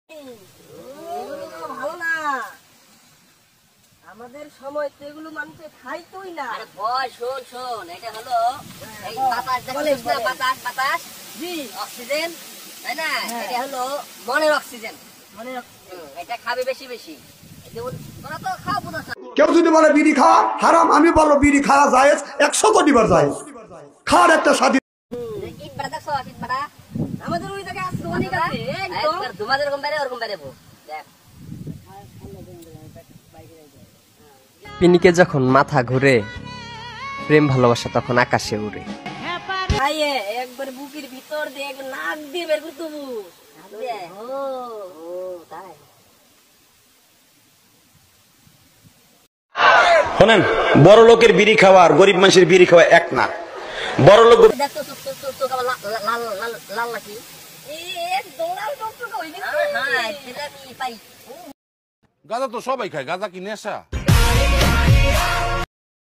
এগুলো তো ভালো না, আমাদের সময় তো এগুলো মানুষে খাইতোই না। আরে ভয়, শোন শোন, এটা হলো এই বাতাস, দেখছিস না বাতাস, বাতাস জি অক্সিজেন, তাই না? এটা হলো মনের অক্সিজেন, মানে এটা খাবে বেশি বেশি। তোরা তো খাবো না। কেউ যদি বলে বিড়ি খাওয়া হারাম, আমি বলবো বিড়ি খাওয়া জায়েজ, 100 কোটিবার জায়েজ। খাওয়ার একটা স্বাধীন। ইট বাড়া দেখছো, ইট বাড়া আমাদের ওই জায়গায় আসতো অনেক আছে একদম। একবার ধুমা যেরকম বেড়ে ওরকম বেড়েবো, দেখ। পিনিকে যখন মাথা ঘুরে, প্রেম ভালোবাসা তখন আকাশে উড়ে। খাইয়ে একবার বুকের ভিতর দিয়ে একবার নাক দিয়ে বের করে দেবো। তাই শোনেন, বড় লোকের বিড়ি খাওয়া আর গরিব মানুষের বিড়ি খাওয়া এক না। বড় লোক দেখতো চোখ আবার লাল লাল লাল নাকি? একদম লাল টকটকে হয়ে গেছে। হ্যাঁ, সেটা আমি পাই। গাঁজা তো সবাই খায়, গাঁজা কি নেশা?